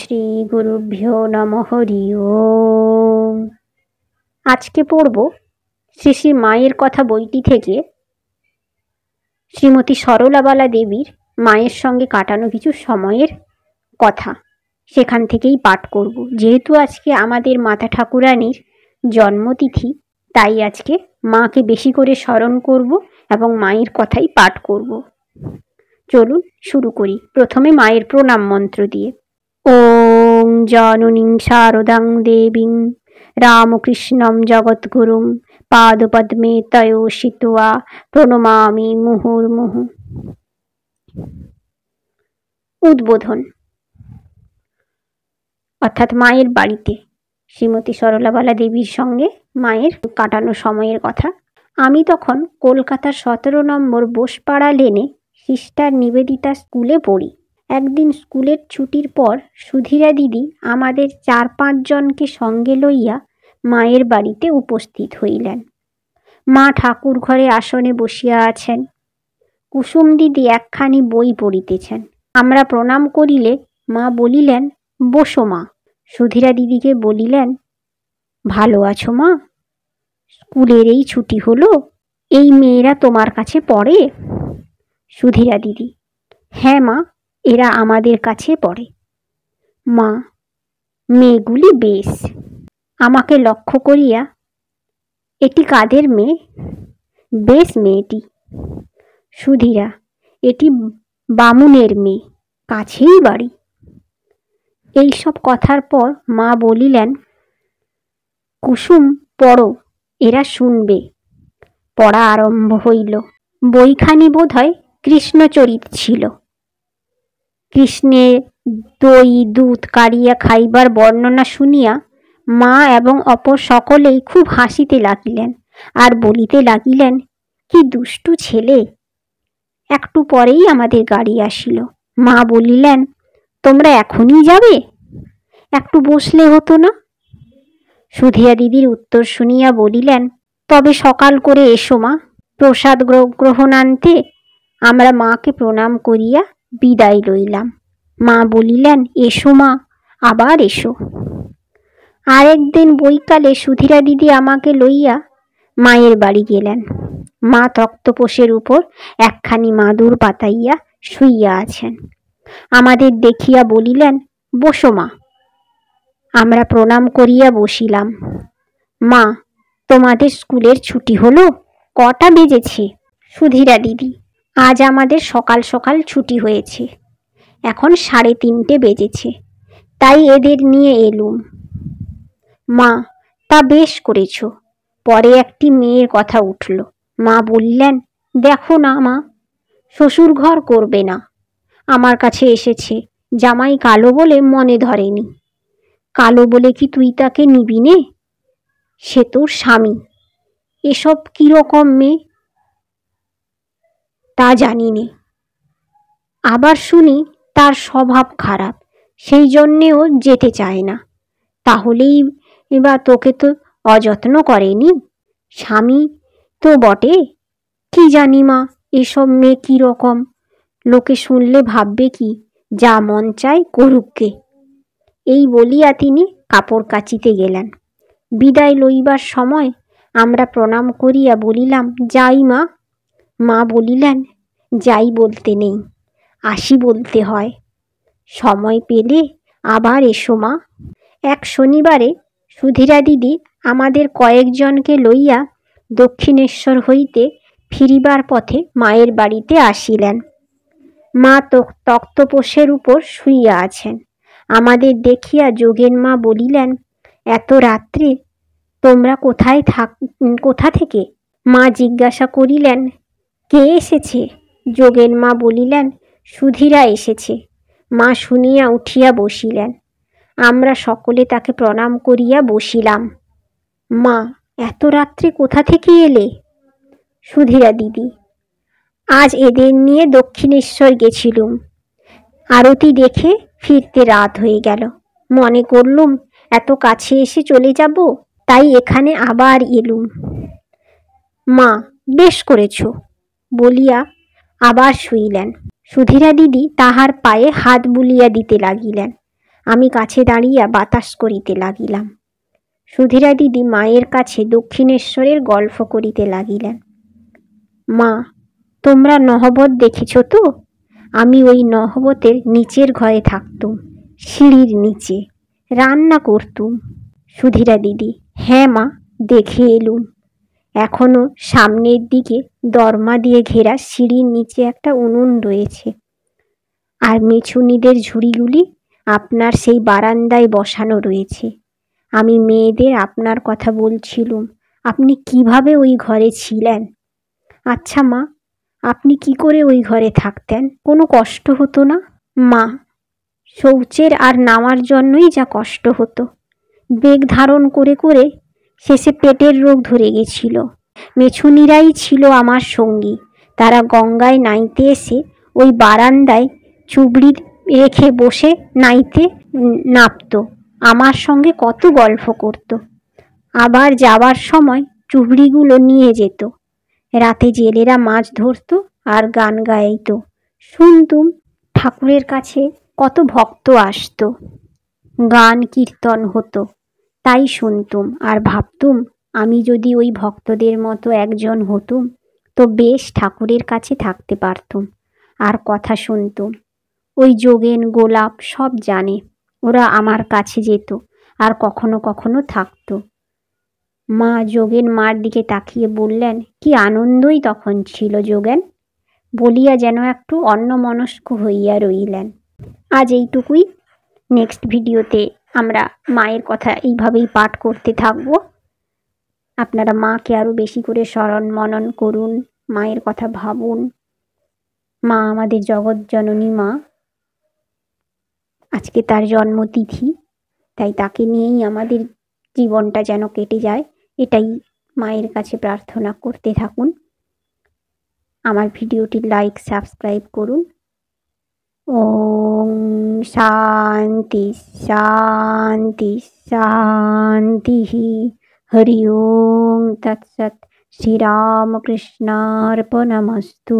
শ্রী গুরুভ্যো নমঃ হরি ওম। আজকে পড়ব শ্রী শ্রী মায়ের কথা বইটি থেকে শ্রীমতী সরলাবালা দেবীর মায়ের সঙ্গে কাটানো কিছু সময়ের কথা, সেখান থেকেই পাঠ করব। যেহেতু আজকে আমাদের মাতা ঠাকুরানীর জন্মতিথি, তাই আজকে মাকে বেশি করে স্মরণ করব এবং মায়ের কথাই পাঠ করব। চলুন শুরু করি। প্রথমে মায়ের প্রণাম মন্ত্র দিয়ে। ওং জননীং শারদাং দেবীং রামকৃষ্ণং জগদ্গুরুং পাদপদ্মে তয়োষিত্বা প্রণমামি মুহুর্মুহু। উদ্বোধন অর্থাৎ মায়ের বাড়িতে শ্রীমতী সরলাবালা দেবীর সঙ্গে মায়ের কাটানো সময়ের কথা। আমি তখন কলকাতার 17 নম্বর বোসপাড়া লেনে সিস্টার নিবেদিতা স্কুলে পড়ি। একদিন স্কুলের ছুটির পর সুধীরা দিদি আমাদের 4-5 জনকে সঙ্গে লইয়া মায়ের বাড়িতে উপস্থিত হইলেন। মা ঠাকুর ঘরে আসনে বসিয়া আছেন। কুসুম দিদি একখানি বই পড়িতেছেন। আমরা প্রণাম করিলে মা বলিলেন, বসো মা। সুধীরা দিদিকে বলিলেন, ভালো আছো মা? স্কুলের এই ছুটি হলো, এই মেয়েরা তোমার কাছে পড়ে? সুধীরা দিদি, হ্যাঁ মা, এরা আমাদের কাছে পড়ে। মা, মেয়েগুলি বেশ। আমাকে লক্ষ্য করিয়া, এটি কাদের মেয়ে? বেশ মেয়েটি। সুধীরা, এটি বামুনের মেয়ে, কাছেই বাড়ি। এইসব কথার পর মা বলিলেন, কুসুম পড়ো, এরা শুনবে। পড়া আরম্ভ হইল। বইখানি বোধহয় কৃষ্ণচরিত ছিল। কৃষ্ণের দই দুধ কাড়িয়া খাইবার বর্ণনা শুনিয়া মা এবং অপর সকলেই খুব হাসিতে লাগিলেন আর বলিতে লাগিলেন, কি দুষ্টু ছেলে। একটু পরেই আমাদের গাড়ি আসিল। মা বলিলেন, তোমরা এখনই যাবে? একটু বসলে হতো না? সুধীরা দিদির উত্তর শুনিয়া বলিলেন, তবে সকাল করে এসো মা। প্রসাদ গ্রহণান্তে আমরা মাকে প্রণাম করিয়া বিদায় লইলাম। মা বলিলেন, এসো মা, আবার এসো। আরেকদিন বৈকালে সুধীরা দিদি আমাকে লইয়া মায়ের বাড়ি গেলেন। মা তক্তপোষের উপর একখানি মাদুর পাতাইয়া শুইয়া আছেন। আমাদের দেখিয়া বলিলেন, বসো মা। আমরা প্রণাম করিয়া বসিলাম। মা, তোমাদের স্কুলের ছুটি হলো? কটা বেজেছে? সুধীরা দিদি, আজ আমাদের সকাল সকাল ছুটি হয়েছে। এখন 3:30 বেজেছে, তাই এদের নিয়ে এলুম। মা, তা বেশ করেছ। পরে একটি মেয়ের কথা উঠল। মা বললেন, দেখো না মা, শ্বশুর ঘর করবে না। আমার কাছে এসেছে, জামাই কালো বলে মনে ধরেনি। কালো বলে কি তুই তাকে নিবি নে? সে তোর স্বামী। এসব কিরকম মেয়ে তা জানি নে। আবার শুনি তার স্বভাব খারাপ, সেই জন্যেও যেতে চায় না। তাহলেই বা তোকে তো অযত্ন করেনি? স্বামী তো বটে। কি জানি মা, এসব মেয়ে কীরকম। লোকে শুনলে ভাববে কি, যা মন চায় করুককে। এই বলিয়া তিনি কাপড় কাচিতে গেলেন। বিদায় লইবার সময় আমরা প্রণাম করিয়া বলিলাম, যাই মা। মা বলিলেন, যাই বলতে নেই, আসি বলতে হয়। সময় পেলে আবার এসো মা। এক শনিবারে সুধীরা দিদি আমাদের কয়েকজনকে লইয়া দক্ষিণেশ্বর হইতে ফিরিবার পথে মায়ের বাড়িতে আসিলেন। মা তক্তপোষের উপর শুইয়া আছেন। আমাদের দেখিয়া যোগেন মা বলিলেন, এত রাত্রে তোমরা কোথা থেকে? মা জিজ্ঞাসা করিলেন, কে এসেছে? যোগেন মা বলিলেন, সুধীরা এসেছে। মা শুনিয়া উঠিয়া বসিলেন। আমরা সকলে তাকে প্রণাম করিয়া বসিলাম। মা, এত রাত্রে কোথা থেকে এলে? সুধীরা দিদি, আজ এদের নিয়ে দক্ষিণেশ্বর গেছিলুম। আরতি দেখে ফিরতে রাত হয়ে গেল। মনে করলুম এত কাছে এসে চলে যাব, তাই এখানে আবার এলুম। মা, বেশ করেছ বলিয়া আবার শুইলেন। সুধীরা দিদি তাহার পায়ে হাত বুলিয়া দিতে লাগিলেন। আমি কাছে দাঁড়িয়া বাতাস করিতে লাগিলাম। সুধীরা দিদি মায়ের কাছে দক্ষিণেশ্বরের গল্প করিতে লাগিলেন। মা, তোমরা নহবত দেখেছ তো? আমি ওই নহবতের নিচের ঘরে থাকতুম, সিঁড়ির নিচে রান্না করতুম। সুধীরা দিদি: হ্যাঁ মা, দেখে এলুম। এখনো সামনের দিকে দরমা দিয়ে ঘেরা সিঁড়ির নিচে একটা উনুন রয়েছে, আর মেছুনিদের ঝুড়িগুলি আপনার সেই বারান্দায় বসানো রয়েছে। আমি মেয়েদের আপনার কথা বলছিলুম, আপনি কিভাবে ওই ঘরে ছিলেন? আচ্ছা মা, আপনি কি করে ওই ঘরে থাকতেন? কোনো কষ্ট হতো না? মা: শৌচের আর নামার জন্যই যা কষ্ট হতো। বেগ ধারণ করে করে শেষে পেটের রোগ ধরে গেছিল। মেছুনিরাই ছিল আমার সঙ্গী। তারা গঙ্গায় নাইতে এসে ওই বারান্দায় চুবড়ি রেখে বসে নাইতে নামতো, আমার সঙ্গে কত গল্প করত। আবার যাবার সময় চুবড়িগুলো নিয়ে যেত। রাতে জেলেরা মাছ ধরত আর গান গাইত, শুনতুম। ঠাকুরের কাছে কত ভক্ত আসতো, গান কীর্তন হতো, তাই শুনতুম আর ভাবতুম আমি যদি ওই ভক্তদের মতো একজন হতুম তো বেশ ঠাকুরের কাছে থাকতে পারতুম আর কথা শুনতুম। ওই যোগেন, গোলাপ সব জানে, ওরা আমার কাছে যেত আর কখনো কখনো থাকতো। মা যোগেন মার দিকে তাকিয়ে বললেন, কি আনন্দই তখন ছিল যোগেন, বলিয়া যেন একটু অন্যমনস্ক হইয়া রইলেন। আজ এইটুকুই। নেক্সট ভিডিওতে আমরা মায়ের কথা এইভাবেই পাঠ করতে থাকব। আপনারা মাকে আরও বেশি করে স্মরণ মনন করুন, মায়ের কথা ভাবুন। মা আমাদের জগৎ জননী মা, আজকে তার জন্মতিথি, তাই তাকে নিয়েই আমাদের জীবনটা যেন কেটে যায়, এটাই মায়ের কাছে প্রার্থনা করতে থাকুন। আমার ভিডিওটি লাইক, সাবস্ক্রাইব করুন। ওম শান্তি শান্তি শান্তি। হরি ওম তৎসৎ। শ্রীরামকৃষ্ণার্পণমস্তু।